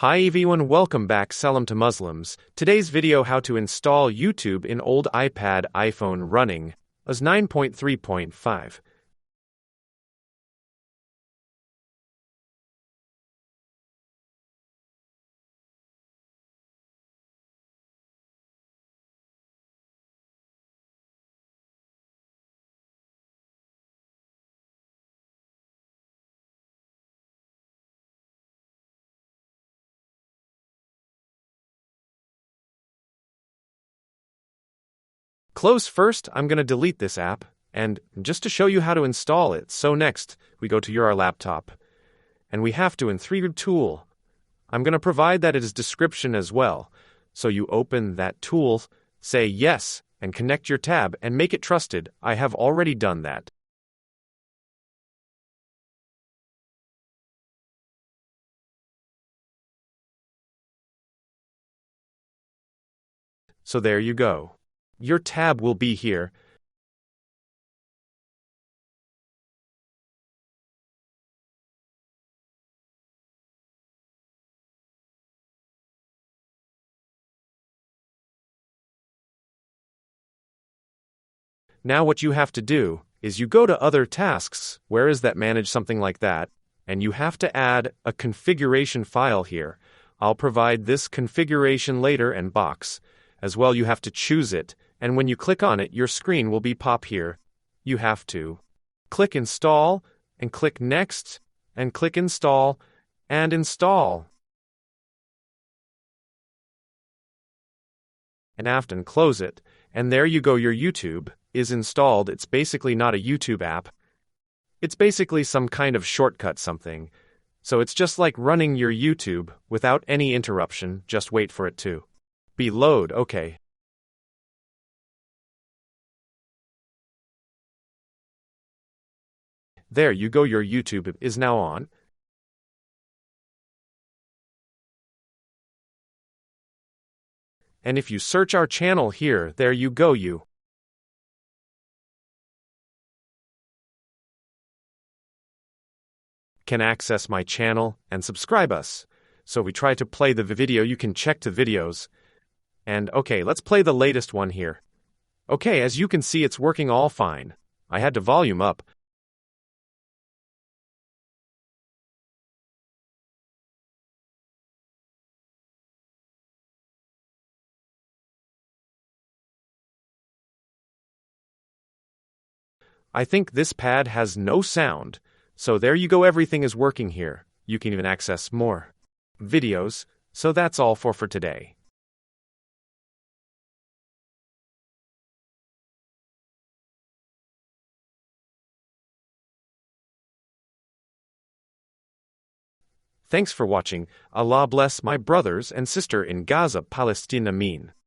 Hi everyone, welcome back. Salam to Muslims. Today's video how to install YouTube in old iPad iPhone running as 9.3.5. Close first, I'm going to delete this app, and just to show you how to install it, so next, we go to your laptop, and we have to in 3 tool. I'm going to provide that as description as well, so you open that tool, say yes, and connect your tab, and make it trusted. I have already done that. So there you go. Your tab will be here. Now what you have to do is you go to other tasks, where is that manage something like that, and you have to add a configuration file here. I'll provide this configuration later and box. As well you have to choose it, and when you click on it your screen will be pop here. You have to click install, and click next, and click install, and install. And after close it, and there you go, your YouTube is installed. It's basically not a YouTube app. It's basically some kind of shortcut something. So it's just like running your YouTube without any interruption. Just wait for it to be load. Okay. There you go, your YouTube is now on. And if you search our channel here, there you go, you can access my channel and subscribe us. So we try to play the video, you can check the videos. And okay, let's play the latest one here. Okay, as you can see it's working all fine. I had to volume up. I think this pad has no sound. So there you go, everything is working here. You can even access more videos. So that's all for today. Thanks for watching. Allah bless my brothers and sister in Gaza, Palestine. Amin.